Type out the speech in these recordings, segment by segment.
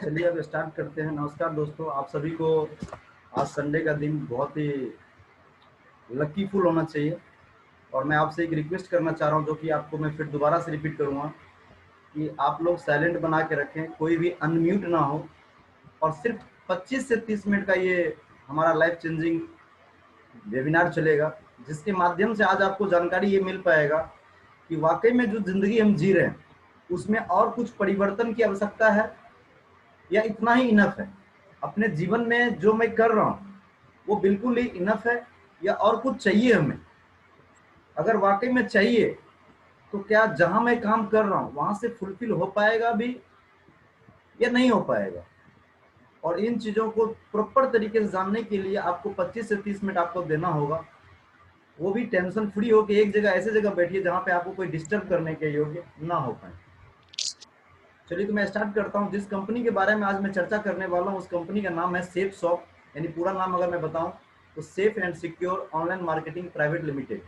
चलिए अब स्टार्ट करते हैं। नमस्कार दोस्तों, आप सभी को आज संडे का दिन बहुत ही लकी फुल होना चाहिए। और मैं आपसे एक रिक्वेस्ट करना चाह रहा हूं, जो कि आपको मैं फिर दोबारा से रिपीट करूंगा, कि आप लोग साइलेंट बना के रखें, कोई भी अनम्यूट ना हो। और सिर्फ 25 से 30 मिनट का ये हमारा लाइफ चेंजिंग वेबिनार चलेगा, जिसके माध्यम से आज आपको जानकारी ये मिल पाएगा कि वाकई में जो जिंदगी हम जी रहे हैं उसमें और कुछ परिवर्तन की आवश्यकता है या इतना ही इनफ है। अपने जीवन में जो मैं कर रहा हूँ वो बिल्कुल ही इनफ है या और कुछ चाहिए हमें। अगर वाकई में चाहिए तो क्या जहां मैं काम कर रहा हूँ वहां से फुलफिल हो पाएगा भी या नहीं हो पाएगा। और इन चीजों को प्रॉपर तरीके से जानने के लिए आपको 25 से 30 मिनट आपको देना होगा, वो भी टेंशन फ्री हो के एक जगह ऐसे जगह बैठिए जहां पे आपको कोई डिस्टर्ब करने के योग्य ना हो पाए। चलिए तो मैं स्टार्ट करता हूं। जिस कंपनी के बारे में आज मैं चर्चा करने वाला हूं उस कंपनी का नाम है सेफ शॉप, यानी पूरा नाम अगर मैं बताऊं तो safe and secure online marketing private limited.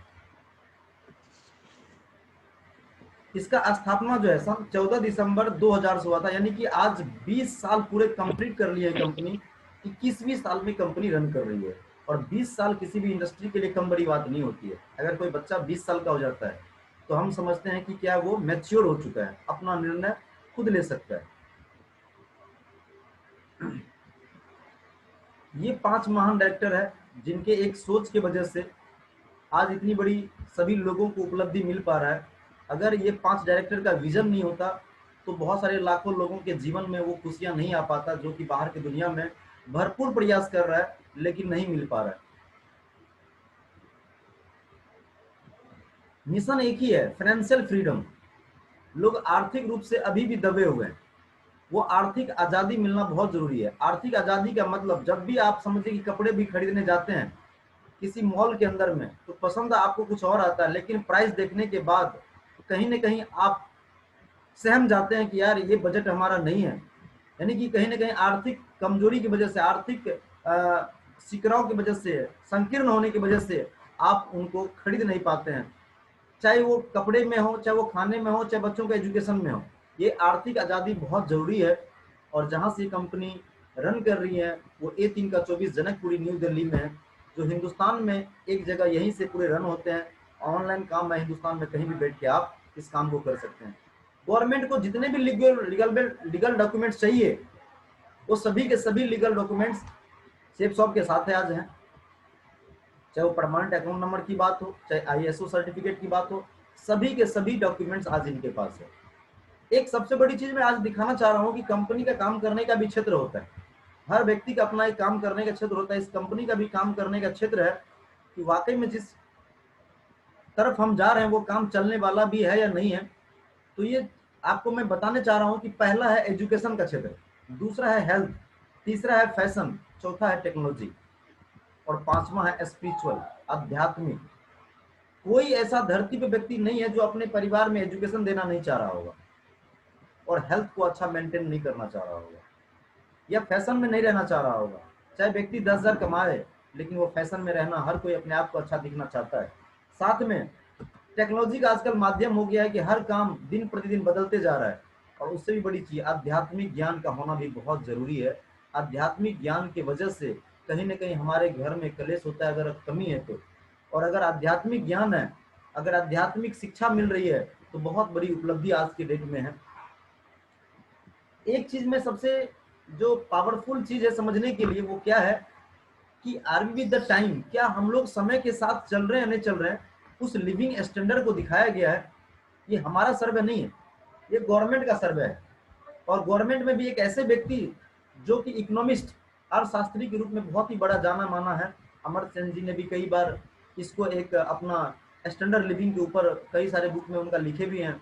इसका स्थापना जो है सन 14 दिसंबर 2000 से हुआ था, यानी कि आज 20 साल पूरे कंप्लीट कर लिए कंपनी। 21वीं साल में कंपनी रन कर रही है। और 20 साल किसी भी इंडस्ट्री के लिए कम बड़ी बात नहीं होती है। अगर कोई बच्चा 20 साल का हो जाता है तो हम समझते हैं कि क्या वो मैच्योर हो चुका है, अपना निर्णय खुद ले सकता है। ये 5 महान डायरेक्टर है जिनके एक सोच की वजह से आज इतनी बड़ी सभी लोगों को उपलब्धि मिल पा रहा है। अगर ये 5 डायरेक्टर का विजन नहीं होता तो बहुत सारे लाखों लोगों के जीवन में वो खुशियां नहीं आ पाता, जो कि बाहर की दुनिया में भरपूर प्रयास कर रहा है लेकिन नहीं मिल पा रहा है। मिशन एक ही है, फाइनेंशियल फ्रीडम। लोग आर्थिक रूप से अभी भी दबे हुए हैं। वो आर्थिक आजादी मिलना बहुत जरूरी है। आर्थिक आजादी का मतलब, जब भी आप समझिए कि कपड़े भी खरीदने जाते हैं किसी मॉल के अंदर में, तो पसंद आपको कुछ और आता है, लेकिन प्राइस देखने के बाद कहीं ना कहीं आप सहम जाते हैं कि यार ये बजट हमारा नहीं है। यानी कि कहीं ना कहीं आर्थिक कमजोरी की वजह से, आर्थिक सिकराव की वजह से, संकीर्ण होने की वजह से आप उनको खरीद नहीं पाते हैं। चाहे वो कपड़े में हो, चाहे वो खाने में हो, चाहे बच्चों के एजुकेशन में हो। ये आर्थिक आज़ादी बहुत जरूरी है। और जहाँ से कंपनी रन कर रही है वो A3 का 24 जनकपुरी न्यू दिल्ली में है, जो हिंदुस्तान में एक जगह यहीं से पूरे रन होते हैं। ऑनलाइन काम है, हिंदुस्तान में कहीं भी बैठ के आप इस काम को कर सकते हैं। गवर्नमेंट को जितने भी लीगल डॉक्यूमेंट्स चाहिए वो सभी के सभी लीगल डॉक्यूमेंट्स सेफ शॉप के साथ है आज हैं। चाहे वो परमानेंट अकाउंट नंबर की बात हो, चाहे ISO सर्टिफिकेट की बात हो, सभी के सभी डॉक्यूमेंट्स आज इनके पास है। एक सबसे बड़ी चीज मैं आज दिखाना चाह रहा हूँ कि कंपनी का काम करने का भी क्षेत्र होता है। हर व्यक्ति का अपना एक काम करने का क्षेत्र होता है। इस कंपनी का भी काम करने का क्षेत्र है कि वाकई में जिस तरफ हम जा रहे हैं वो काम चलने वाला भी है या नहीं है। तो ये आपको मैं बताने चाह रहा हूँ कि पहला है एजुकेशन का क्षेत्र, दूसरा है हेल्थ, तीसरा है फैशन, चौथा है टेक्नोलॉजी और पांचवा है स्पिरिचुअल, आध्यात्मिक। कोई ऐसा धरती पे व्यक्ति नहीं है जो अपने परिवार में एजुकेशन देना नहीं चाह रहा होगा और हेल्थ को अच्छा मेंटेन नहीं करना चाह रहा होगा या फैशन में नहीं रहना चाह रहा होगा। चाहे व्यक्ति 10,000 कमाए लेकिन वो फैशन में रहना, हर कोई अपने आप को अच्छा दिखना चाहता है। साथ में टेक्नोलॉजी का आजकल माध्यम हो गया है कि हर काम दिन प्रतिदिन बदलते जा रहा है। और उससे भी बड़ी चीज आध्यात्मिक ज्ञान का होना भी बहुत जरूरी है। आध्यात्मिक ज्ञान की वजह से कहीं ना कहीं हमारे घर में कलेश होता है अगर कमी है तो। और अगर आध्यात्मिक ज्ञान है, अगर आध्यात्मिक शिक्षा मिल रही है तो बहुत बड़ी उपलब्धि आज के डेट में है। एक चीज में सबसे जो पावरफुल चीज है समझने के लिए वो क्या है कि are we with the time, क्या हम लोग समय के साथ चल रहे हैं या नहीं चल रहे हैं, उस लिविंग स्टैंडर्ड को दिखाया गया है। ये हमारा सर्वे नहीं है, ये गवर्नमेंट का सर्वे है। और गवर्नमेंट में भी एक ऐसे व्यक्ति जो कि इकोनॉमिस्ट, अर्थशास्त्री के रूप में बहुत ही बड़ा जाना माना है, अमर्त्य सेन जी ने भी कई बार इसको एक अपना स्टैंडर्ड लिविंग के ऊपर कई सारे बुक में उनका लिखे भी हैं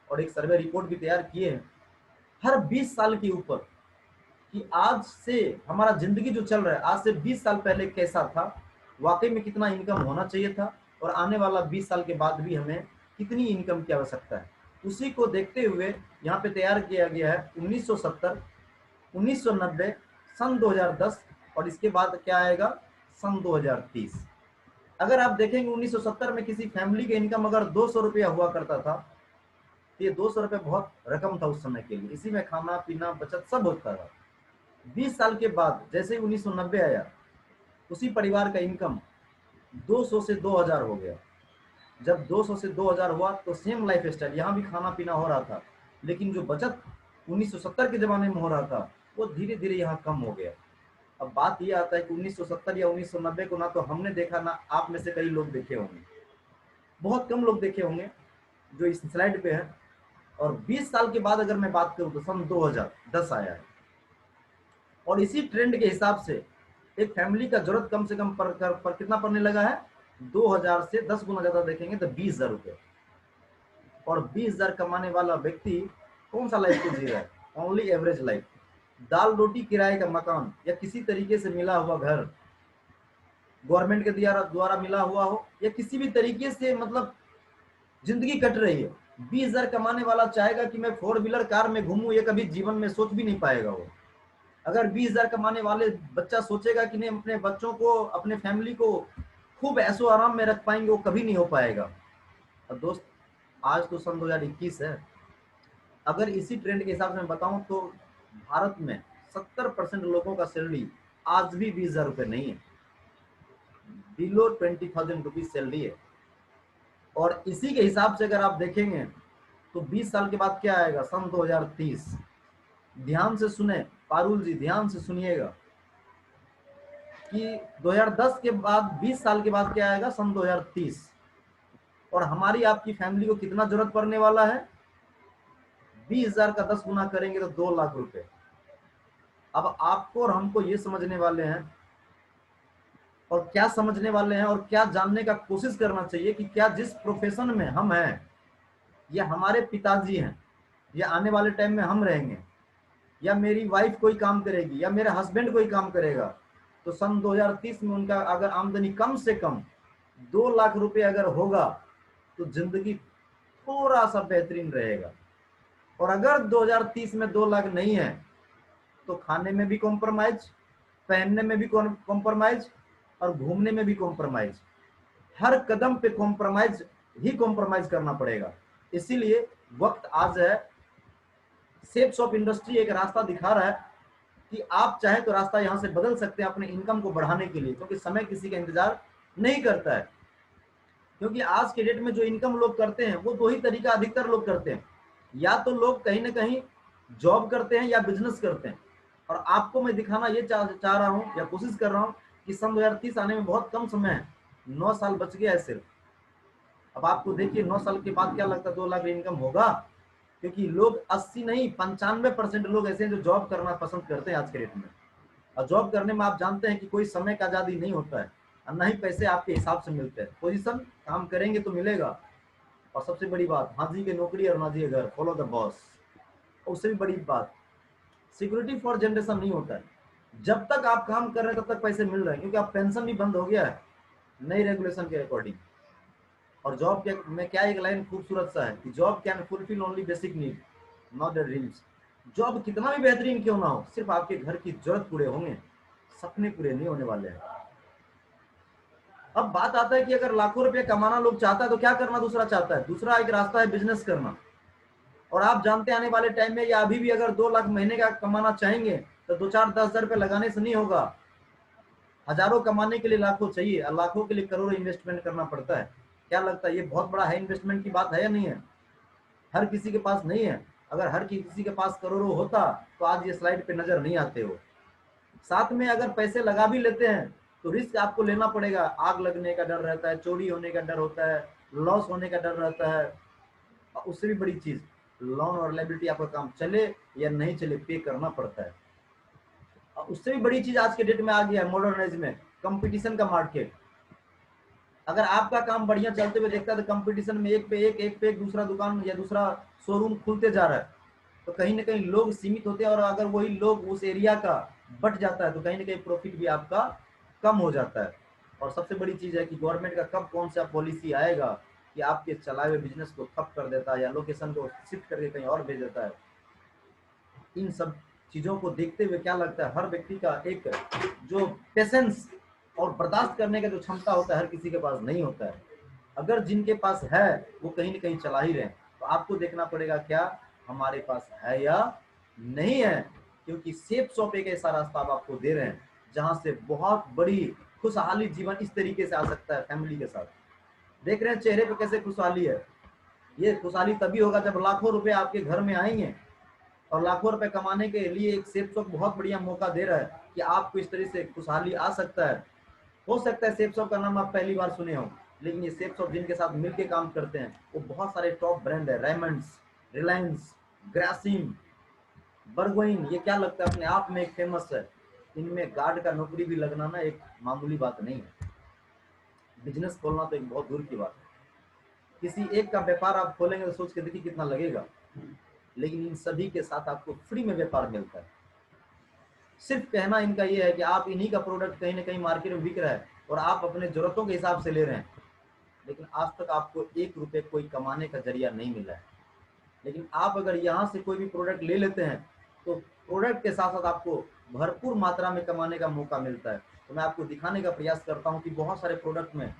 और एक सर्वे रिपोर्ट भी तैयार किए हैं हर 20 साल के ऊपर, कि आज से हमारा जिंदगी जो चल रहा है आज से 20 साल पहले कैसा था, वाकई में कितना इनकम होना चाहिए था और आने वाला 20 साल के बाद भी हमें कितनी इनकम की आवश्यकता है। उसी को देखते हुए यहाँ पे तैयार किया गया है 1970, 1990, सन 2010 और इसके बाद क्या आएगा सन 2030। अगर आप देखेंगे 1970 में किसी फैमिली का इनकम अगर 200 रुपया हुआ करता था तो ये 200 रुपये बहुत रकम था उस समय के लिए। इसी में खाना पीना बचत सब होता था। 20 साल के बाद जैसे ही 1990 आया, उसी परिवार का इनकम 200 से 2000 हो गया। जब 200 से 2000 हुआ तो सेम लाइफ स्टाइल, यहाँ भी खाना पीना हो रहा था, लेकिन जो बचत 1970 के ज़माने में हो रहा था वो धीरे धीरे यहाँ कम हो गया। अब बात ये आता है कि 1970 या 1990 को ना तो हमने देखा, ना आप में से कई लोग देखे होंगे, बहुत कम लोग देखे होंगे जो इस स्लाइड पे है। और 20 साल के बाद अगर मैं बात करूं तो सन 2010 आया है, और इसी ट्रेंड के हिसाब से एक फैमिली का जरूरत कम से कम पर कितना पड़ने लगा है, 2000 से 10 गुना ज्यादा देखेंगे तो 20,000 रुपये। और 20,000 कमाने वाला व्यक्ति कौन सा लाइफ को जी रहा है, ओनली एवरेज लाइफ। दाल रोटी किराए का मकान या किसी तरीके से मिला हुआ घर, गवर्नमेंट के द्वारा मिला हुआ हो या किसी भी तरीके से, मतलब जिंदगी कट रही है। 20,000 कमाने वाला चाहेगा कि मैं 4 व्हीलर कार में घूमूं, ये कभी जीवन में सोच भी नहीं पाएगा वो। अगर 20,000 कमाने वाले बच्चा सोचेगा कि नहीं अपने बच्चों को, अपने फैमिली को खूब ऐशो आराम में रख पाएंगे, वो कभी नहीं हो पाएगा। और दोस्त, आज तो सन 2021 है। अगर इसी ट्रेंड के हिसाब से मैं बताऊं तो भारत में 70% लोगों का सैलरी आज भी 20,000 रुपये नहीं है, बिलो 20,000 रुपीज सैलरी है। और इसी के हिसाब से अगर आप देखेंगे तो 20 साल के बाद क्या आएगा, सन 2030। ध्यान से सुने पारुल जी, ध्यान से सुनिएगा कि 2010 के बाद 20 साल के बाद क्या आएगा, सन 2030। और हमारी आपकी फैमिली को कितना जरूरत पड़ने वाला है, 20,000 का 10 गुना करेंगे तो 2 लाख रुपए। अब आपको और हमको ये समझने वाले हैं, और क्या समझने वाले हैं और क्या जानने का कोशिश करना चाहिए कि क्या जिस प्रोफेशन में हम हैं, या हमारे पिताजी हैं, या आने वाले टाइम में हम रहेंगे, या मेरी वाइफ कोई काम करेगी, या मेरा हस्बैंड कोई काम करेगा, तो सन 2030 में उनका अगर आमदनी कम से कम 2 लाख रुपए अगर होगा तो जिंदगी थोड़ा सा बेहतरीन रहेगा। और अगर 2030 में 2 लाख नहीं है तो खाने में भी कॉम्प्रोमाइज, पहनने में भी कॉम्प्रोमाइज, और घूमने में भी कॉम्प्रोमाइज। हर कदम पे कॉम्प्रोमाइज ही कॉम्प्रोमाइज करना पड़ेगा। इसीलिए वक्त आज है, सेफ शॉप इंडस्ट्री एक रास्ता दिखा रहा है कि आप चाहे तो रास्ता यहां से बदल सकते हैं अपने इनकम को बढ़ाने के लिए, क्योंकि समय किसी का इंतजार नहीं करता है। क्योंकि आज के डेट में जो इनकम लोग करते हैं वो 2 ही तरीका अधिकतर लोग करते हैं, या तो लोग कहीं ना कहीं जॉब करते हैं या बिजनेस करते हैं। और आपको मैं दिखाना ये चाह रहा हूँ या कोशिश कर रहा हूँ कि सन 2030 आने में बहुत कम समय है, 9 साल बच गया है सिर्फ। अब आपको देखिए 9 साल के बाद क्या लगता है 2 लाख इनकम होगा, क्योंकि लोग 80 नहीं 95% लोग ऐसे हैं जो जॉब करना पसंद करते हैं आज के डेट में। और जॉब करने में आप जानते हैं कि कोई समय का आजादी नहीं होता है, और ना ही पैसे आपके हिसाब से मिलते हैं। पोजीशन काम करेंगे तो मिलेगा, और सबसे बड़ी बात, हाजी की नौकरी और नाजी घर, फॉलो द बॉस। उससे भी बड़ी बात, सिक्योरिटी फॉर जनरेशन नहीं होता है। जब तक आप काम कर रहे हैं तब तक पैसे मिल रहे हैं, क्योंकि आप पेंशन भी बंद हो गया है नई रेगुलेशन के अकॉर्डिंग। और जॉब के में क्या एक लाइन खूबसूरत सा है कि job can fulfil only basic need, not the dreams. Job कितना भी बेहतरीन क्यों ना हो, सिर्फ आपके घर की जरूरत पूरे होंगे, सपने पूरे नहीं होने वाले हैं। अब बात आता है कि अगर लाखों रुपए कमाना लोग चाहता है तो क्या करना दूसरा चाहता है, दूसरा एक रास्ता है बिजनेस करना। और आप जानते हैं आने वाले टाइम में या अभी भी अगर 2 लाख महीने का कमाना चाहेंगे तो 2-4-10 हजार रुपए लगाने से नहीं होगा। हजारों कमाने के लिए लाखों चाहिए, और लाखों के लिए करोड़ों इन्वेस्टमेंट करना पड़ता है। क्या लगता है ये बहुत बड़ा है इन्वेस्टमेंट की बात है या नहीं है? हर किसी के पास नहीं है। अगर हर किसी के पास करोड़ों होता तो आज ये स्लाइड पे नजर नहीं आते हो। साथ में अगर पैसे लगा भी लेते हैं तो रिस्क आपको लेना पड़ेगा, आग लगने का डर रहता है, चोरी होने का डर होता है, लॉस होने का डर रहता है। और उससे भी बड़ी चीज, लोन और लायबिलिटी आपका काम चले या नहीं चले पे करना पड़ता है। और उससे भी बड़ी चीज आज के डेट में आ गया है मॉडर्न एज में, कंपटीशन का मार्केट। अगर आपका काम बढ़िया चलते हुए देखता है तो कंपटीशन में एक पे एक दूसरा दुकान या दूसरा शोरूम खुलते जा रहा है, तो कहीं ना कहीं लोग सीमित होते हैं। और अगर वही लोग उस एरिया का बट जाता है तो कहीं ना कहीं प्रॉफिट भी आपका कम हो जाता है। और सबसे बड़ी चीज है कि गवर्नमेंट का कब कौन सा पॉलिसी आएगा कि आपके चलाए हुए बिजनेस को ठप कर देता है या लोकेशन को शिफ्ट करके कहीं और भेज देता है। इन सब चीजों को देखते हुए क्या लगता है, हर व्यक्ति का एक जो पेशेंस और बर्दाश्त करने का जो क्षमता होता है हर किसी के पास नहीं होता है। अगर जिनके पास है वो कहीं ना कहीं चला ही रहे, तो आपको देखना पड़ेगा क्या हमारे पास है या नहीं है। क्योंकि सेफ शॉप एक ऐसा रास्ता आप आपको दे रहे हैं जहां से बहुत बड़ी खुशहाली जीवन इस तरीके से आ सकता है फैमिली के साथ। देख रहे हैं चेहरे पे कैसे खुशहाली है। ये खुशहाली तभी होगा जब लाखों रुपए आपके घर में आएंगे, और लाखों रुपए कमाने के लिए एक सेफ शॉप बहुत बढ़िया मौका दे रहा है कि आपको इस तरह से खुशहाली आ सकता है। हो सकता है सेफ शॉप का नाम आप पहली बार सुने हो, लेकिन ये सेफ शॉप जिनके साथ मिलकर काम करते हैं वो बहुत सारे टॉप ब्रांड है, रेमंड्स, रिलायंस, ग्रासिम, बर्गोइन, ये क्या लगता है अपने आप में एक फेमस है। इनमें गार्ड का नौकरी भी लगना ना एक मामूली बात नहीं है। बिजनेस खोलना तो एक बहुत दूर की बात है। किसी एक का व्यापार आप खोलेंगे तो सोच के देखिए कितना लगेगा, लेकिन इन सभी के साथ आपको फ्री में व्यापार मिलता है। सिर्फ कहना इनका ये है कि आप इन्हीं का प्रोडक्ट कहीं ना कहीं मार्केट में बिक रहा है और आप अपने जरूरतों के हिसाब से ले रहे हैं, लेकिन आज तक आपको 1 रुपये कोई कमाने का जरिया नहीं मिला है। लेकिन आप अगर यहाँ से कोई भी प्रोडक्ट ले लेते हैं तो प्रोडक्ट के साथ साथ आपको भरपूर मात्रा में कमाने का मौका मिलता है। तो मैं आपको दिखाने का प्रयास करता हूँ कि बहुत सारे प्रोडक्ट में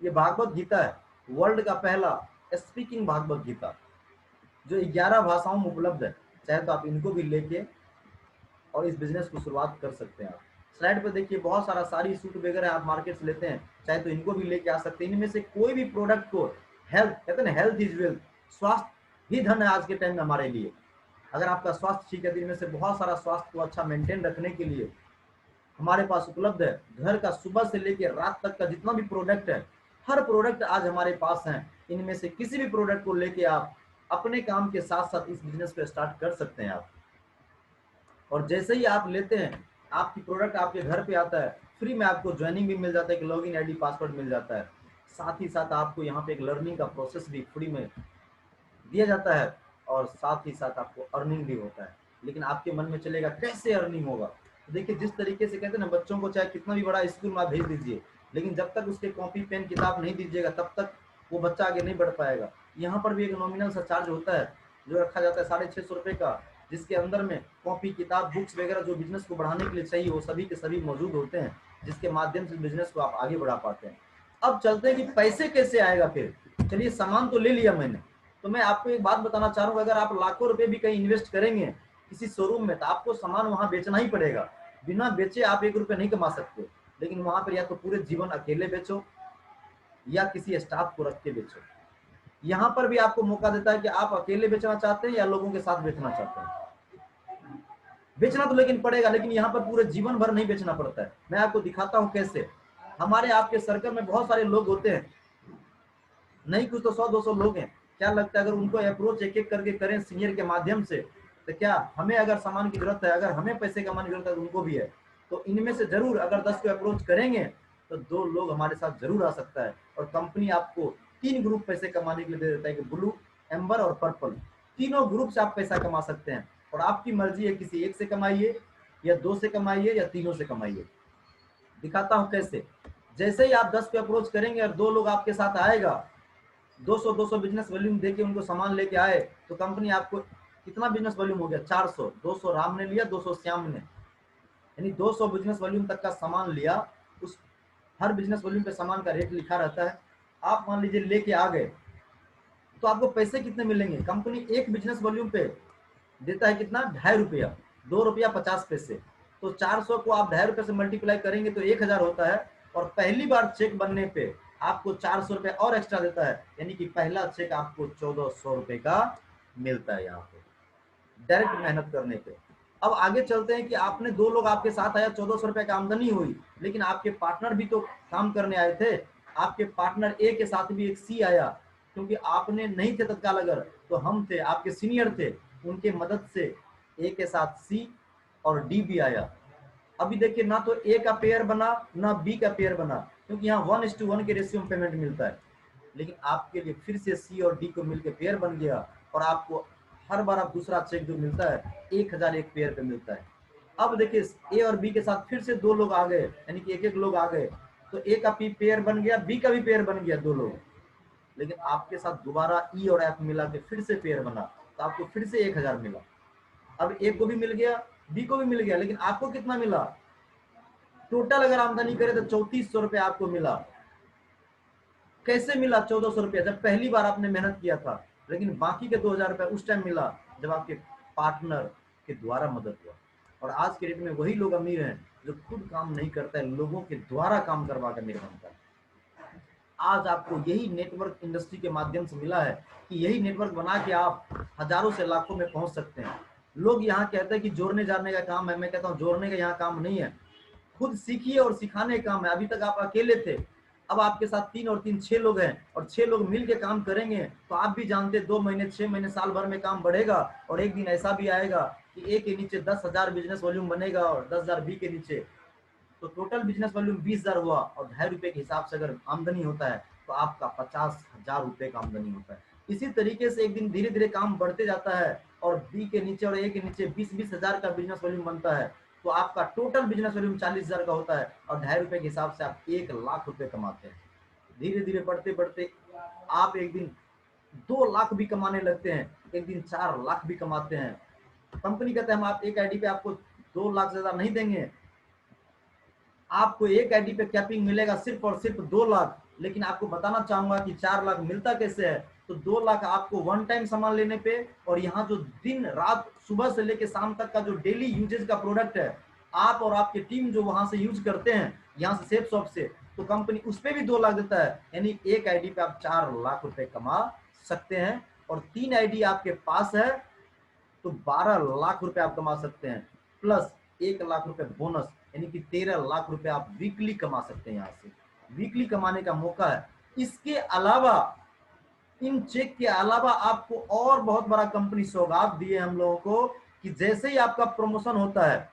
ये भागवत गीता है, वर्ल्ड का पहला स्पीकिंग भागवत गीता, जो 11 भाषाओं में उपलब्ध है। चाहे तो आप इनको भी लेके और इस बिजनेस को शुरुआत कर सकते हैं। आप स्लाइड पर देखिए बहुत सारा साड़ी सूट वगैरह आप मार्केट से लेते हैं, चाहे तो इनको भी लेके आ सकते हैं। इनमें से कोई भी प्रोडक्ट को, हेल्थ कहते हैं, हेल्थ इज वेल्थ, स्वास्थ्य ही धन है आज के टाइम में हमारे लिए। अगर आपका स्वास्थ्य ठीक है तो इनमें से बहुत सारा स्वास्थ्य को अच्छा मेंटेन रखने के लिए हमारे पास उपलब्ध है। घर का सुबह से लेकर रात तक का जितना भी प्रोडक्ट है, हर प्रोडक्ट आज हमारे पास है। इनमें से किसी भी प्रोडक्ट को लेके आप अपने काम के साथ साथ इस बिजनेस को स्टार्ट कर सकते हैं आप। और जैसे ही आप लेते हैं, आपकी प्रोडक्ट आपके घर पे आता है, फ्री में आपको ज्वाइनिंग भी मिल जाता है, एक लॉगिन आईडी पासवर्ड मिल जाता है। साथ ही साथ आपको यहाँ पे एक लर्निंग का प्रोसेस भी फ्री में दिया जाता है, और साथ ही साथ आपको अर्निंग भी होता है। लेकिन आपके मन में चलेगा कैसे अर्निंग होगा। तो देखिए जिस तरीके से कहते हैं ना, बच्चों को चाहे कितना भी बड़ा स्कूल में आप भेज दीजिए, लेकिन जब तक उसके कॉपी पेन किताब नहीं दीजिएगा तब तक वो बच्चा आगे नहीं बढ़ पाएगा। यहाँ पर भी एक नॉमिनल सा चार्ज होता है जो रखा जाता है 650 रुपये का, जिसके अंदर में कॉपी किताब बुक्स वगैरह जो बिजनेस को बढ़ाने के लिए चाहिए वो सभी के सभी मौजूद होते हैं, जिसके माध्यम से बिजनेस को आप आगे बढ़ा पाते हैं। अब चलते हैं कि पैसे कैसे आएगा। फिर चलिए, सामान तो ले लिया मैंने, तो मैं आपको एक बात बताना चाह रहा हूँ, अगर आप लाखों रुपए भी कहीं इन्वेस्ट करेंगे किसी शोरूम में तो आपको सामान वहां बेचना ही पड़ेगा। बिना बेचे आप 1 रुपये नहीं कमा सकते। लेकिन वहां पर या तो पूरे जीवन अकेले बेचो या किसी स्टाफ को रख के बेचो। यहाँ पर भी आपको मौका देता है कि आप अकेले बेचना चाहते हैं या लोगों के साथ बेचना चाहते हैं। बेचना तो लेकिन पड़ेगा, लेकिन यहाँ पर पूरे जीवन भर नहीं बेचना पड़ता है। मैं आपको दिखाता हूँ कैसे। हमारे आपके सर्कल में बहुत सारे लोग होते हैं, नहीं कुछ तो 100-200 लोग हैं। क्या लगता है अगर उनको अप्रोच एक एक करके करें सीनियर के माध्यम से, तो क्या हमें अगर सामान की जरूरत है, अगर हमें पैसे कमाने की जरूरत है तो उनको भी है। तो इनमें से जरूर अगर 10 को अप्रोच करेंगे तो 2 लोग हमारे साथ जरूर आ सकता है। और कंपनी आपको 3 ग्रुप पैसे कमाने के लिए दे देता है कि ब्लू, एम्बर और पर्पल, तीनों ग्रुप से आप पैसा कमा सकते हैं। और आपकी मर्जी है, किसी एक से कमाइए या 2 से कमाइए या तीनों से कमाइए। दिखाता हूं कैसे। जैसे ही आप 10 पे अप्रोच करेंगे और 2 लोग आपके साथ आएगा, 200 बिजनेस वॉल्यूम देके उनको सामान लेके आए, तो कंपनी आपको कितना बिजनेस वॉल्यूम हो गया, 400। 200 राम ने लिया, 200 श्याम ने, यानी 200 बिजनेस वॉल्यूम तक का सामान लिया। उस हर बिजनेस वॉल्यूम पे सामान का रेट लिखा रहता है। आप मान लीजिए लेके आ गए, तो आपको पैसे कितने मिलेंगे। कंपनी एक बिजनेस वॉल्यूम पे देता है कितना, 2.5 रुपया, 2 रुपया 50 पैसे। तो 400 को आप 2.5 रुपये से मल्टीप्लाई करेंगे तो 1000 होता है। और पहली बार चेक बनने पे आपको 400 रुपये और एक्स्ट्रा देता है, यानी कि पहला चेक आपको 1400 रुपये का मिलता है यहाँ पे, डायरेक्ट मेहनत करने पे। अब आगे चलते हैं कि आपने 2 लोग आपके साथ आया, 1400 रुपये का आमदनी हुई, लेकिन आपके पार्टनर भी तो काम करने आए थे। आपके पार्टनर ए के साथ भी एक सी आया, क्योंकि आपने नहीं थे तत्काल, अगर तो हम थे, आपके सीनियर थे, उनके मदद से ए के साथ सी और डी भी आया। अभी देखिए, ना तो ए का पेयर बना ना बी का पेयर बना, क्योंकि यहाँ 1:1 के रेशियो में पेमेंट मिलता है। लेकिन आपके लिए फिर से सी और डी को मिलकर पेयर बन गया, और आपको हर बार आप दूसरा चेक जो मिलता है 1000 एक पेयर पे मिलता है। अब देखिए, ए और बी के साथ फिर से 2 लोग आ गए, यानी कि एक एक लोग आ गए, तो ए का भी पेयर बन गया, बी का भी पेयर बन गया, 2 लोग। लेकिन आपके साथ दोबारा ई और एफ मिला के फिर से पेयर बना, तो आपको फिर से 1000 मिला। अब ए को भी मिल गया, बी को भी मिल गया, लेकिन आपको कितना मिला, टोटल अगर आमदनी करे तो 3400 रुपये आपको मिला। कैसे मिला 1400 रुपया, जब पहली बार आपने मेहनत किया था। लेकिन बाकी के 2000 रुपये उस टाइम मिला जब आपके पार्टनर के द्वारा मदद हुआ। और आज के डेट में वही लोग अमीर हैं जो खुद काम नहीं करता है, लोगों के द्वारा काम करवा कर अमीर बनता है। आज आपको यही नेटवर्क इंडस्ट्री के माध्यम से मिला है कि यही नेटवर्क बना के आप हजारों से लाखों में पहुंच सकते हैं। लोग यहाँ कहते हैं कि जोड़ने जाने का काम है, मैं कहता हूँ जोड़ने का यहाँ काम नहीं है, खुद सीखिए और सिखाने का काम है। अभी तक आप अकेले थे, अब आपके साथ 3 और 3 6 लोग हैं, और 6 लोग मिल के काम करेंगे तो आप भी जानते 2 महीने 6 महीने साल भर में काम बढ़ेगा। और एक दिन ऐसा भी आएगा कि ए के नीचे 10,000 बिजनेस वॉल्यूम बनेगा और 10,000 बी के नीचे, तो टोटल बिजनेस वॉल्यूम 20,000 हुआ, और ₹2.5 के हिसाब से अगर आमदनी होता है तो आपका 50,000 रुपए का आमदनी होता है। इसी तरीके से एक दिन धीरे धीरे काम बढ़ते जाता है और बी के नीचे और ए के नीचे 20-20 हजार का बिजनेस वॉल्यूम बनता है, तो आपका टोटल बिजनेस वॉल्यूम 40,000 का होता है और ₹2.5 के हिसाब से आप 1,00,000 रुपए कमाते हैं। धीरे धीरे बढ़ते बढ़ते आप एक दिन 2,00,000 भी कमाने लगते हैं, एक दिन 4,00,000 भी कमाते हैं। कंपनी कहते हैं हम आप एक आईडी पे आपको 2,00,000 से ज्यादा नहीं देंगे, आपको एक आईडी पे कैपिंग मिलेगा सिर्फ और सिर्फ 2,00,000। लेकिन आपको बताना चाहूंगा कि 4,00,000 मिलता कैसे है। तो 2,00,000 आपको वन टाइम सामान लेने पे, और यहाँ जो दिन रात सुबह से लेके शाम तक का जो डेली यूजेज का प्रोडक्ट है, आप और आपकी टीम जो वहां से यूज करते हैं यहाँ से सेफ शॉप से, तो कंपनी उस पर भी 2,00,000 देता है। यानी एक आईडी पे आप 4,00,000 रुपए कमा सकते हैं। और 3 आईडी आपके पास है तो 12,00,000 रुपए आप कमा सकते हैं, प्लस 1,00,000 रुपए बोनस, यानी कि 13,00,000 रुपए आप वीकली कमा सकते हैं। यहाँ से वीकली कमाने का मौका है। इसके अलावा, इन चेक के अलावा आपको और बहुत बड़ा कंपनी सौगात दिए हम लोगों को कि जैसे ही आपका प्रमोशन होता है,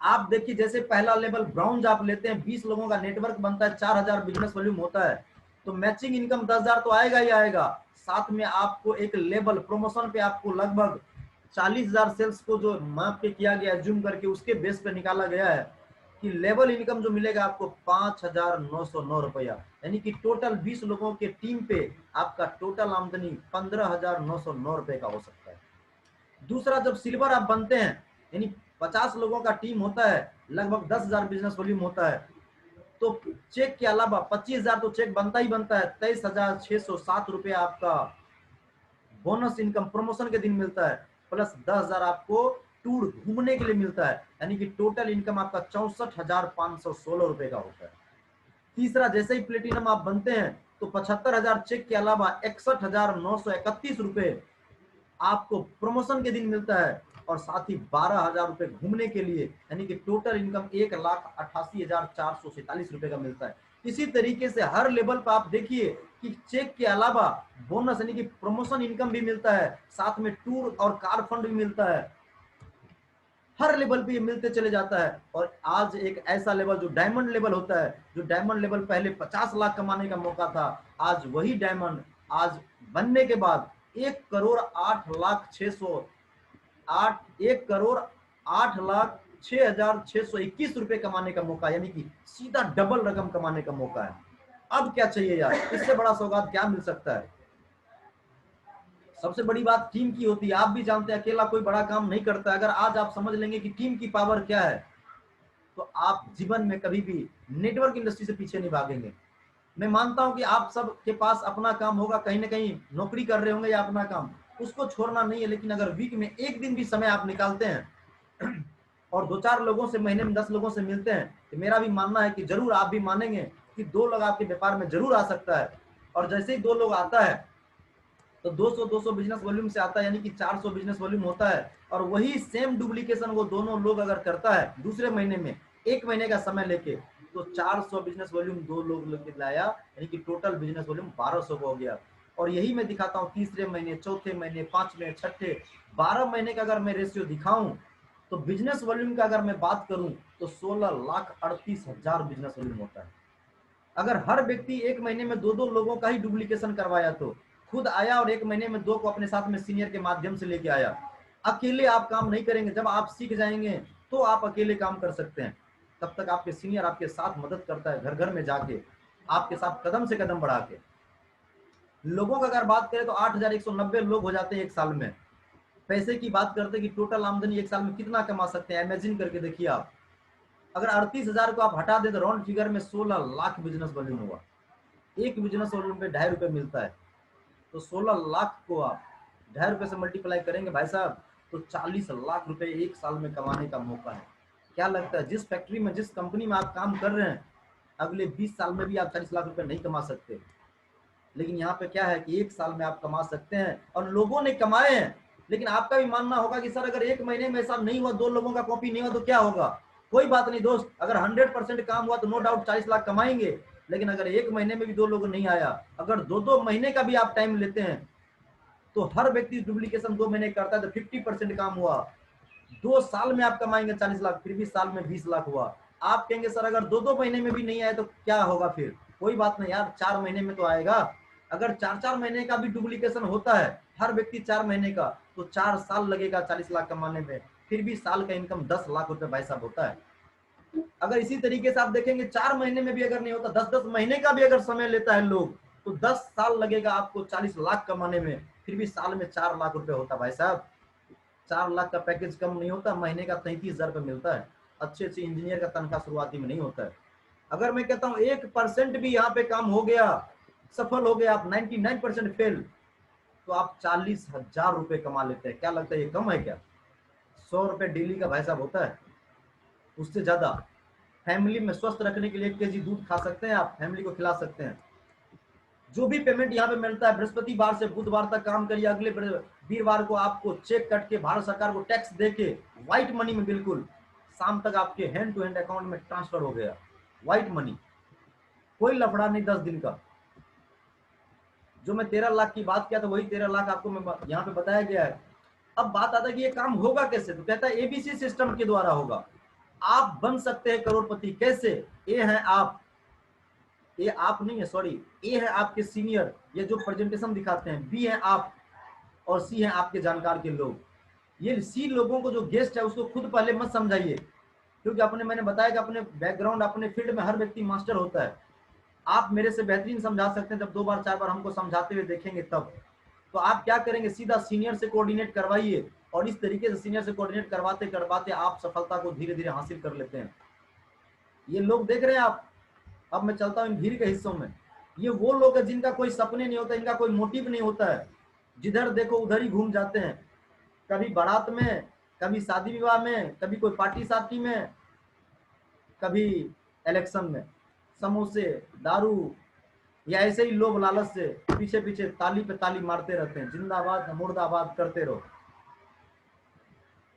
आप देखिए जैसे पहला लेवल ब्राउन्ज आप लेते हैं, 20 लोगों का नेटवर्क बनता है, 4,000 बिजनेस वॉल्यूम होता है, तो मैचिंग इनकम 10,000 तो आएगा ही आएगा। साथ में आपको एक लेवल प्रमोशन पे आपको लगभग 40,000 सेल्स को जो माप के किया गया, जूम करके उसके बेस पे निकाला गया है कि लेवल इनकम जो मिलेगा आपको 5,909 रुपया, यानी कि टोटल 20 लोगों के टीम पे आपका टोटल आमदनी 15,909 रुपए का हो सकता है। दूसरा, जब सिल्वर आप बनते हैं, यानी 50 लोगों का टीम होता है, लगभग 10,000 बिजनेस वॉल्यूम होता है, तो चेक के अलावा 25,000 तो चेक बनता ही बनता है, 23,607 रुपये आपका बोनस इनकम प्रमोशन के दिन मिलता है, प्लस 10,000 आपको टूर घूमने के लिए मिलता है, यानी कि टोटल इनकम आपका 64,516 रुपए का होता है। तीसरा, जैसे ही प्लेटिनम आप बनते हैं तो 75,000 चेक के अलावा 61,931 रुपए आपको प्रमोशन के दिन मिलता है, और साथ ही 12,000 रुपए घूमने के लिए, यानी कि टोटल इनकम 1,88,447 रुपए का मिलता है। इसी तरीके से हर लेवल पर आप देखिए कि चेक के अलावा बोनस यानी कि प्रमोशन इनकम भी मिलता है, साथ में टूर और कार फंड भी मिलता है, हर लेवल पे ये मिलते चले जाता है। और आज एक ऐसा लेवल जो डायमंड लेवल होता है, जो डायमंड लेवल पहले 50,00,000 कमाने का मौका था, आज वही डायमंड आज बनने के बाद 1,08,06,021 रुपए कमाने का मौका, यानी कि सीधा डबल रकम कमाने का मौका है। अब क्या चाहिए यार, इससे बड़ा सौगात क्या मिल सकता है। सबसे बड़ी बात टीम की होती है। आप भी जानते हैं अकेला कोई बड़ा काम नहीं करता। अगर आज आप समझ लेंगे कि टीम की पावर क्या है, तो आप जीवन में कभी भी नेटवर्क इंडस्ट्री से पीछे नहीं भागेंगे। मैं मानता हूं कि आप सब के पास अपना काम होगा, कहीं ना कहीं नौकरी कर रहे होंगे या अपना काम, उसको छोड़ना नहीं है। लेकिन अगर वीक में एक दिन भी समय आप निकालते हैं और 2-4 लोगों से, महीने में 10 लोगों से मिलते हैं, तो मेरा भी मानना है कि जरूर आप भी मानेंगे कि 2 लोग आपके व्यापार में जरूर आ सकता है। और जैसे ही 2 लोग आता है तो 200 बिजनेस वॉल्यूम से आता है, यानी कि 400 बिजनेस वॉल्यूम होता है। और वही सेम डुप्लीकेशन वो दोनों लोग अगर करता है दूसरे महीने में, 1 महीने का समय लेके, तो 400 बिजनेस वॉल्यूम 2 लोग लेके लाया, यानी कि टोटल बिजनेस वॉल्यूम 1200 हो गया। और यही मैं दिखाता हूँ तीसरे महीने, चौथे महीने, 5वें, छठे, 12 महीने का अगर मैं रेशियो दिखाऊं, तो बिजनेस वॉल्यूम का अगर मैं बात करूं तो 16,38,000 बिजनेस वॉल्यूम होता है। अगर हर व्यक्ति 1 महीने में 2-2 लोगों का ही डुप्लीकेशन करवाया, तो खुद आया और 1 महीने में 2 को अपने साथ में सीनियर के माध्यम से लेके आया। अकेले आप काम नहीं करेंगे, जब आप सीख जाएंगे तो आप अकेले काम कर सकते हैं। तब तक आपके सीनियर आपके साथ मदद करता है, घर घर में जाके आपके साथ कदम से कदम बढ़ा के। लोगों का अगर बात करें तो 8,190 लोग हो जाते हैं 1 साल में। पैसे की बात करते हैं कि टोटल आमदनी 1 साल में कितना कमा सकते हैं, इमेजिन करके देखिए आप। अगर 38,000 को आप हटा दें तो राउंड फिगर में 16,00,000 बिजनेस वॉल्यूम हुआ। एक बिजनेस वॉल्यूम पे ₹2.5 मिलता है, तो 16,00,000 को आप ₹2.5 से मल्टीप्लाई करेंगे भाई साहब, तो 40 लाख रुपए एक साल में कमाने का मौका है। क्या लगता है जिस फैक्ट्री में, जिस कंपनी में आप काम कर रहे हैं, अगले 20 साल में भी आप 40 लाख रुपए नहीं कमा सकते। लेकिन यहाँ पे क्या है कि एक साल में आप कमा सकते हैं, और लोगों ने कमाए हैं। लेकिन आपका भी मानना होगा कि सर अगर एक महीने में ऐसा नहीं हुआ, 2 लोगों का कॉपी नहीं हुआ तो क्या होगा? कोई बात नहीं दोस्त, अगर 100% काम हुआ तो नो डाउट 40 लाख कमाएंगे। लेकिन अगर एक महीने में भी 2 लोग नहीं आया, अगर 2-2 महीने का भी आप टाइम लेते हैं, तो हर व्यक्ति डुप्लीकेशन 2 महीने करता है तो 50% काम हुआ। 2 साल में आप कमाएंगे 40 लाख, फिर भी साल में 20 लाख हुआ। आप कहेंगे सर अगर 2-2 महीने में भी नहीं आए तो क्या होगा? फिर कोई बात नहीं यार, 4 महीने में तो आएगा। अगर 4-4 महीने का भी डुप्लीकेशन होता है, हर व्यक्ति 4 महीने का, तो 4 साल लगेगा 40 लाख कमाने में। फिर भी साल का इनकम 10 लाख रुपए भाई साहब होता है। अगर इसी तरीके से आप देखेंगे 4 महीने में भी अगर नहीं होता, 10-10 महीने का भी अगर समय लेता है लोग, तो 10 साल लगेगा आपको 40 लाख कमाने में। फिर भी साल में 4 लाख रुपए होता भाई साहब। 4 लाख का पैकेज कम नहीं होता, महीने का 33,000 रुपये मिलता है। अच्छे से इंजीनियर का तनख्वाह शुरुआती में नहीं होता है। अगर मैं कहता हूँ 1% भी यहाँ पे काम हो गया, सफल हो गया, आप 99% फेल, तो आप 40,000 रुपये कमा लेते हैं। क्या लगता है ये कम है क्या? 100 रुपये डेली का भाई साहब होता है, उससे ज्यादा। फैमिली में स्वस्थ रखने के लिए 1 केजी दूध खा सकते हैं, आप फैमिली को खिला सकते हैं। जो भी पेमेंट यहाँ पे मिलता है, बृहस्पतिवार से बुधवार तक काम करिए, अगले वीरवार को आपको चेक कट के भारत सरकार को टैक्स देके व्हाइट मनी में बिल्कुल शाम तक आपके हैंड टू हैंड अकाउंट में ट्रांसफर हो गया, व्हाइट मनी, कोई लफड़ा नहीं 10 दिन का। जो मैं 13 लाख की बात किया था, वही 13 लाख आपको मैं यहाँ पे बताया गया है। अब बात आता है कि ये काम होगा कैसे, तो कहता है एबीसी सिस्टम के द्वारा होगा। आप बन सकते हैं करोड़पति। कैसे? ए है आप, ये आप नहीं है, सॉरी, ए है आपके सीनियर, ये जो प्रेजेंटेशन दिखाते हैं, बी है आप, और सी है आपके जानकार के लोग। ये सी लोगों को जो गेस्ट है उसको खुद पहले मत समझाइए, क्योंकि अपने, मैंने बताया कि अपने बैकग्राउंड, अपने फील्ड में हर व्यक्ति मास्टर होता है। आप मेरे से बेहतरीन समझा सकते हैं, जब 2 बार 4 बार हमको समझाते हुए देखेंगे तब। तो आप क्या करेंगे, सीधा सीनियर से कोऑर्डिनेट करवाइए, और इस तरीके से सीनियर से कोऑर्डिनेट करवाते करवाते आप सफलता को धीरे धीरे हासिल कर लेते हैं। ये लोग देख रहे हैं आप। अब मैं चलता हूँ इन भीड़ के हिस्सों में। ये वो लोग हैं जिनका कोई सपने नहीं होता, इनका कोई मोटिव नहीं होता है, जिधर देखो उधर ही घूम जाते हैं। कभी बारात में, कभी शादी विवाह में, कभी कोई पार्टी सार्टी में, कभी इलेक्शन में, समोसे, दारू, या ऐसे ही लोभ लालच से पीछे पीछे ताली पे ताली मारते रहते हैं, जिंदाबाद मुर्दाबाद करते रहो।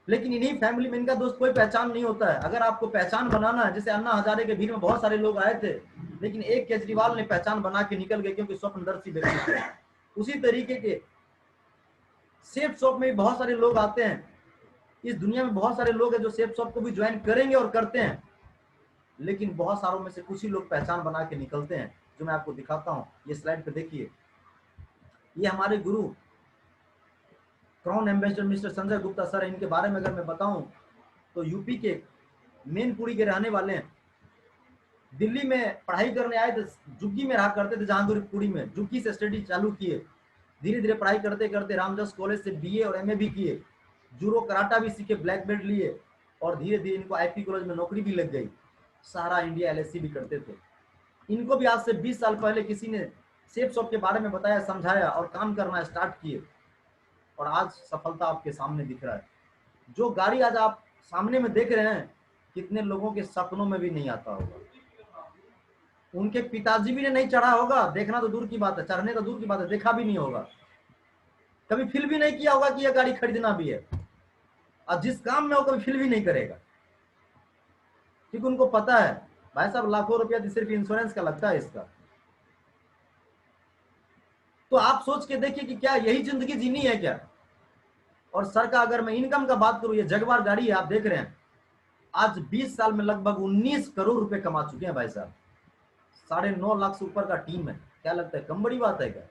लेकिन इन्हीं फैमिली में इनका दोस्त कोई पहचान नहीं होता है। अगर आपको पहचान बनाना है, जैसे अन्ना हजारे के भीड़ में बहुत सारे लोग आए थे, लेकिन एक केजरीवाल ने पहचान बना के निकल गए, क्योंकि स्वप्नदर्शी व्यक्ति थे। उसी तरीके के सेफ शॉप में भी बहुत सारे लोग आते हैं। इस दुनिया में बहुत सारे लोग हैं जो सेफ शॉप को भी ज्वाइन करेंगे और करते हैं, लेकिन बहुत सारों में से कुछ ही लोग पहचान बना के निकलते हैं, जो मैं आपको दिखाता हूँ। ये स्लाइड पे देखिए, ये हमारे गुरु crown ambassador mister Sanjay Gupta sir, इनके बारे में अगर मैं बताऊं तो यूपी के मैनपुरी के रहने वाले हैं। दिल्ली में पढ़ाई करने आए थे, जुग्गी में रहा करते थे, जहांगीरपुरी में जुग्गी से स्टडी चालू किए। धीरे धीरे पढ़ाई करते करते रामदास कॉलेज से बीए और एमए भी किए, जूडो कराटा भी सीखे, ब्लैक बेल्ट लिए, और धीरे धीरे इनको आईपी कॉलेज में नौकरी भी लग गई। सहारा इंडिया एलएससी भी करते थे। इनको भी आज से 20 साल पहले किसी ने सेफ शॉप के बारे में बताया, समझाया, और काम करना स्टार्ट किए, और आज सफलता आपके सामने दिख रहा है। जो गाड़ी आज आप सामने में देख रहे हैं, कितने लोगों के सपनों में भी नहीं आता होगा। उनके पिताजी भी ने नहीं चढ़ा होगा, देखना तो दूर की बात है, चढ़ने तो दूर की बात है, देखा भी नहीं होगा, कभी फील भी नहीं किया होगा कि यह गाड़ी खरीदना भी है। और जिस काम में हो कभी फील भी नहीं करेगा, क्योंकि उनको पता है भाई साहब लाखों रुपया सिर्फ इंश्योरेंस का लगता है इसका। तो आप सोच के देखिए कि क्या यही जिंदगी जीनी है क्या? और सर का अगर मैं इनकम का बात करूं, ये जगवार गाड़ी है, आप देख रहे हैं, आज 20 साल में लगभग 19 करोड़ रुपए कमा चुके हैं भाई साहब। 9.5 लाख से ऊपर का टीम है। क्या लगता है कम बड़ी बात है क्या?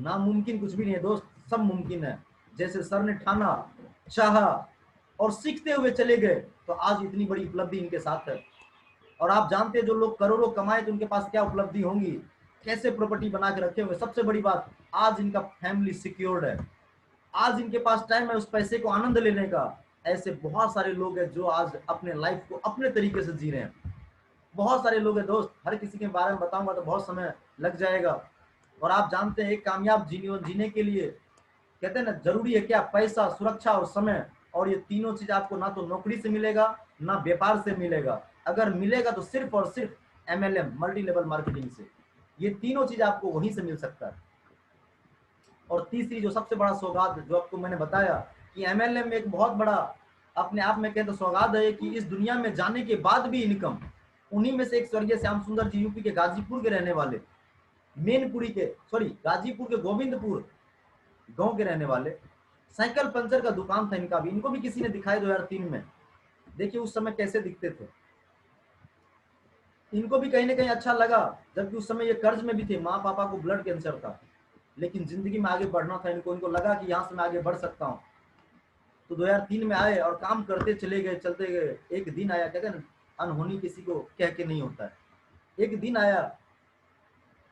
नामुमकिन कुछ भी नहीं है दोस्त, सब मुमकिन है। जैसे सर ने ठाना, चाहा और सीखते हुए चले गए, तो आज इतनी बड़ी उपलब्धि इनके साथ है। और आप जानते हैं जो लोग करोड़ों कमाए तो उनके पास क्या उपलब्धि होंगी, कैसे प्रॉपर्टी बना के रखे हुए। सबसे बड़ी बात, आज इनका फैमिली सिक्योर्ड है, आज इनके पास टाइम है उस पैसे को आनंद लेने का। ऐसे बहुत सारे लोग हैं जो आज अपने लाइफ को अपने तरीके से जी रहे हैं। बहुत सारे लोग हैं दोस्त, हर किसी के बारे में बताऊंगा तो बहुत समय लग जाएगा। और आप जानते हैं एक कामयाब जीवन जीने के लिए कहते हैं ना, जरूरी है क्या, पैसा, सुरक्षा और समय। और ये तीनों चीज आपको ना तो नौकरी से मिलेगा, ना व्यापार से मिलेगा। अगर मिलेगा तो सिर्फ और सिर्फ MLM, मल्टी लेवल मार्केटिंग से। ये तीनों चीज आपको वहीं से मिल सकता है। और तीसरी जो सबसे बड़ा सौगात जो आपको मैंने बताया कि MLM एक बहुत बड़ा अपने आप में कहते सौगात है कि इस दुनिया में जाने के बाद भी इनकम। उन्हीं में से एक स्वर्गीय श्याम सुंदर जी, यूपी के गाजीपुर के रहने वाले, मेनपुरी के, सॉरी, गाजीपुर के गोविंदपुर गांव के रहने वाले, साइकिल पंचर का दुकान था इनका भी। इनको भी किसी ने दिखाया 2003 में। देखिए उस समय कैसे दिखते थे। इनको भी कहीं ना कहीं अच्छा लगा, जबकि उस समय ये कर्ज में भी थे, माँ पापा को ब्लड कैंसर था, लेकिन जिंदगी में आगे बढ़ना था इनको। इनको लगा कि यहाँ से मैं आगे बढ़ सकता हूँ। तो 2003 में आए और काम करते चले गए, चलते गए। एक दिन आया, कहते हैं अनहोनी किसी को कह के नहीं होता है। एक दिन आया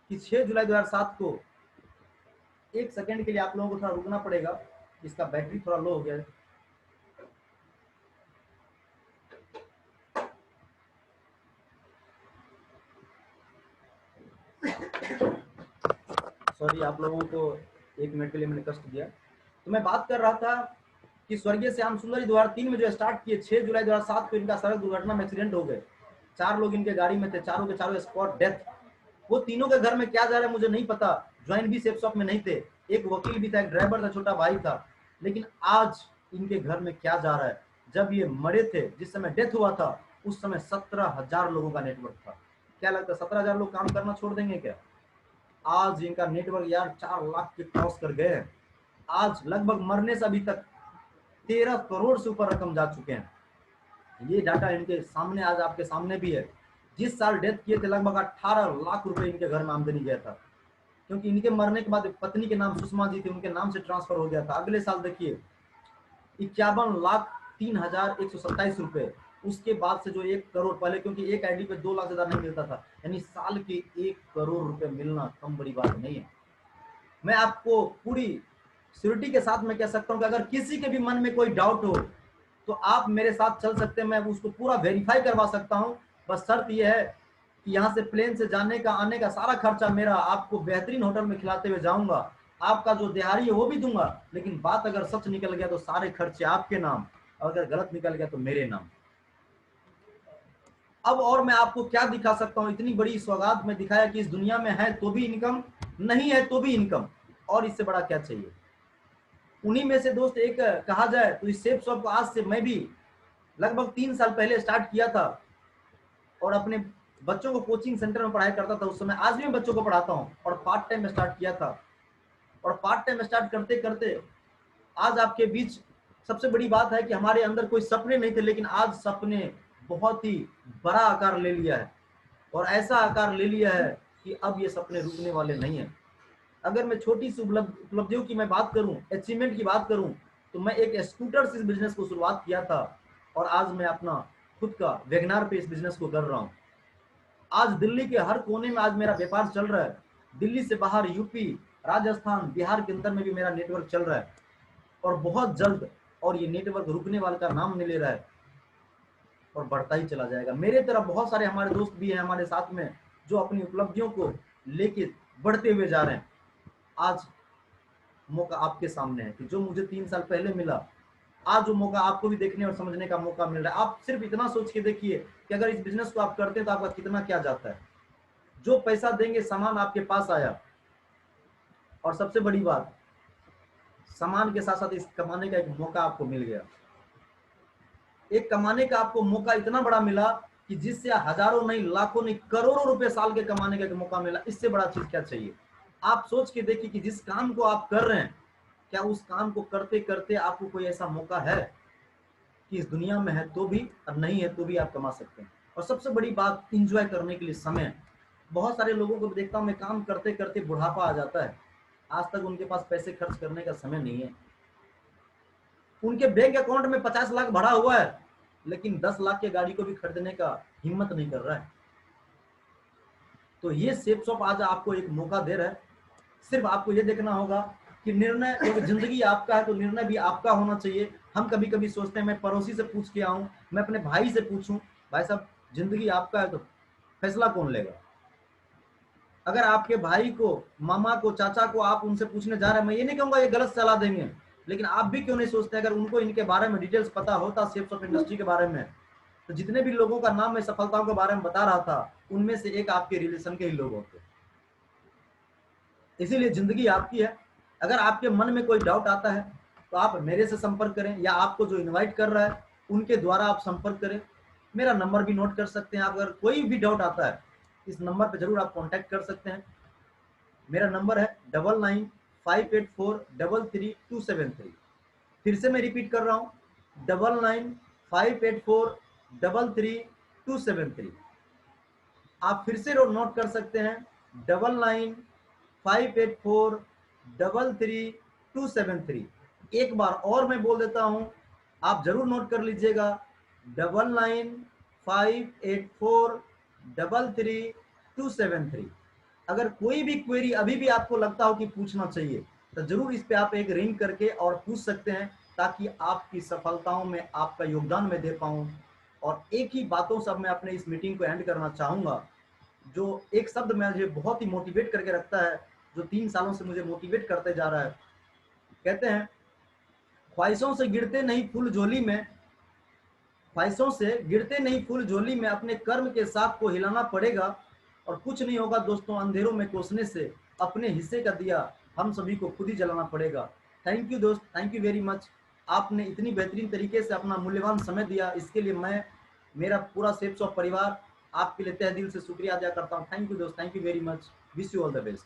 कि 6 जुलाई 2007 को, एक सेकंड के लिए आप लोगों को थोड़ा रुकना पड़ेगा, इसका बैटरी थोड़ा लो हो गया है। सॉरी आप लोगों को 1 मिनट के लिए मैंने कष्ट दिया। तो मैं बात कर रहा था कि स्वर्गीय श्याम सुंदर जी 2003 में जो स्टार्ट किए, 6 जुलाई 2007 को इनका सड़क दुर्घटना में एक्सीडेंट हो गए। 4 लोग इनके गाड़ी में थे, चारों के चारों स्पॉट डेथ। वो तीनों के घर में क्या जा रहा है मुझे नहीं पता, ज्वाइन भी सेफ शॉप में नहीं थे, एक वकील भी था, एक ड्राइवर था, छोटा भाई था। लेकिन आज इनके घर में क्या जा रहा है, जब ये मरे थे, जिस समय डेथ हुआ था, उस समय 17,000 लोगों का नेटवर्क था। क्या लगता है 17,000 लोग काम करना छोड़ देंगे क्या? आज इनका नेटवर्क यार 4 लाख के क्रॉस कर गए हैं। आज लगभग मरने से अभी तक 13 करोड़ से ऊपर रकम जा चुके हैं। ये डाटा इनके सामने आज आपके सामने भी है। जिस साल डेथ किए थे लगभग 18 लाख रुपए इनके घर में आमदनी गया था, क्योंकि इनके मरने के बाद पत्नी के नाम सुषमा जी थी, उनके नाम से ट्रांसफर हो गया था। अगले साल देखिए 51,03,127 रुपए। उसके बाद से जो 1 करोड़, पहले क्योंकि एक आईडी पे 2 लाख से ज्यादा नहीं मिलता था, यानी साल के 1 करोड़ रुपए मिलना कम बड़ी बात नहीं है। मैं आपको पूरी श्योरिटी के साथ में कह सकता हूं कि अगर किसी के भी मन में कोई डाउट हो तो आप मेरे साथ चल सकते हैं, मैं उसको पूरा वेरीफाई करवा सकता हूं। बस शर्त यह है कि यहाँ से प्लेन से जाने का, आने का सारा खर्चा मेरा, आपको बेहतरीन होटल में खिलाते हुए जाऊंगा, आपका जो दिहाड़ी है वो भी दूंगा। लेकिन बात अगर सच निकल गया तो सारे खर्चे आपके नाम, अगर गलत निकल गया तो मेरे नाम। अब और मैं आपको क्या दिखा सकता हूं, इतनी बड़ी सौगात में दिखाया कि इस दुनिया में है तो भी इनकम, नहीं है तो भी इनकम, और इससे बड़ा क्या चाहिए। उन्हीं में से दोस्त एक कहा जाए तो इस सेफ शॉप को आज से मैं भी लगभग 3 साल पहले स्टार्ट किया था, और अपने बच्चों को कोचिंग सेंटर में पढ़ाई करता था उस समय। आज भी मैं बच्चों को पढ़ाता हूँ, और पार्ट टाइम में स्टार्ट किया था। और पार्ट टाइम स्टार्ट करते करते आज आपके बीच सबसे बड़ी बात है कि हमारे अंदर कोई सपने नहीं थे, लेकिन आज सपने बहुत ही बड़ा आकार ले लिया है, और ऐसा आकार ले लिया है कि अब ये सपने रुकने वाले नहीं है। अगर मैं छोटी सी उपलब्धियों की मैं बात करूं, अचीवमेंट की बात करूं, तो मैं एक स्कूटर से इस बिजनेस को शुरुआत किया था, और आज मैं अपना खुद का वैगनार पे इस बिजनेस को कर रहा हूं। आज दिल्ली के हर कोने में आज मेरा व्यापार चल रहा है। दिल्ली से बाहर यूपी, राजस्थान, बिहार के अंदर में भी मेरा नेटवर्क चल रहा है, और बहुत जल्द, और ये नेटवर्क रुकने वाले का नाम नहीं ले रहा है, और बढ़ता ही चला जाएगा। मेरे तरफ बहुत सारे हमारे दोस्त भी हैं हमारे साथ में, जो अपनी उपलब्धियों को लेके बढ़ते हुए जा रहे हैं। आज मौका आपके सामने है कि जो मुझे 3 साल पहले मिला, आज वो मौका आपको भी देखने और समझने का मौका मिल रहा है। आप सिर्फ इतना सोच के देखिए कि अगर इस बिजनेस को आप करते हैं तो आपका कितना क्या जाता है। जो पैसा देंगे सामान आपके पास आया, और सबसे बड़ी बात, सामान के साथ साथ इस कमाने का एक मौका आपको मिल गया। एक कमाने का आपको मौका इतना बड़ा मिला कि जिससे हजारों नहीं, लाखों नहीं, करोड़ों रुपए साल के कमाने का एक मौका मिला। इससे बड़ा चीज क्या चाहिए। आप सोच के देखिए कि जिस काम को आप कर रहे हैं, क्या उस काम को करते करते आपको कोई ऐसा मौका है कि इस दुनिया में है तो भी, और नहीं है तो भी आप कमा सकते हैं। और सबसे बड़ी बात, इंजॉय करने के लिए समय। बहुत सारे लोगों को देखता हूं मैं, काम करते करते बुढ़ापा आ जाता है, आज तक उनके पास पैसे खर्च करने का समय नहीं है। उनके बैंक अकाउंट में 50 लाख भरा हुआ है, लेकिन 10 लाख की गाड़ी को भी खरीदने का हिम्मत नहीं कर रहा है। तो ये सेफ शॉप आज आपको एक मौका दे रहा है। सिर्फ आपको ये देखना होगा कि निर्णय, अगर जिंदगी आपका है तो निर्णय भी आपका होना चाहिए। हम कभी कभी सोचते हैं मैं पड़ोसी से पूछ के आऊं, मैं अपने भाई से पूछूं, भाई साहब जिंदगी आपका है तो फैसला कौन लेगा। अगर आपके भाई को, मामा को, चाचा को आप उनसे पूछने जा रहे हैं, मैं ये नहीं कहूंगा ये गलत सलाह देंगे, लेकिन आप भी क्यों नहीं सोचते अगर उनको इनके बारे में डिटेल्स पता होता शेप्स ऑफ इंडस्ट्री के बारे में, तो जितने भी लोगों का नाम मैं सफलताओं के बारे में बता रहा था उनमें से एक आपके रिलेशन के ही लोग होते। इसीलिए जिंदगी आपकी है। अगर आपके मन में कोई डाउट आता है तो आप मेरे से संपर्क करें, या आपको जो इनवाइट कर रहा है उनके द्वारा आप संपर्क करें। मेरा नंबर भी नोट कर सकते हैं आप, अगर कोई भी डाउट आता है इस नंबर पर जरूर आप कॉन्टैक्ट कर सकते हैं। मेरा नंबर है 9958433273। फिर से मैं रिपीट कर रहा हूँ, 9958433273। आप फिर से नोट कर सकते हैं, 9958433273। एक बार और मैं बोल देता हूं, आप जरूर नोट कर लीजिएगा, 9958433273। अगर कोई भी क्वेरी अभी भी आपको लगता हो कि पूछना चाहिए तो जरूर इस पे आप एक रिंग करके और पूछ सकते हैं, ताकि आपकी सफलताओं में आपका योगदान मैं दे पाऊं। और एक ही बातों से मैं अपने इस मीटिंग को एंड करना चाहूंगा। जो एक शब्द मुझे बहुत ही मोटिवेट करके रखता है, जो 3 सालों से मुझे मोटिवेट करते जा रहा है, कहते हैं, ख्वाहिशों से गिरते नहीं फूल झोली में, ख्वाहिशों से गिरते नहीं फूल झोली में, अपने कर्म के साथ को हिलाना पड़ेगा। और कुछ नहीं होगा दोस्तों अंधेरों में कोसने से, अपने हिस्से का दिया हम सभी को खुद ही जलाना पड़ेगा। थैंक यू दोस्त, थैंक यू वेरी मच। आपने इतनी बेहतरीन तरीके से अपना मूल्यवान समय दिया, इसके लिए मैं, मेरा पूरा शेप्स ऑफ परिवार आपके लिए तहे दिल से शुक्रिया अदा करता हूँ। थैंक यू दोस्त, thank you very much. Wish you all the best.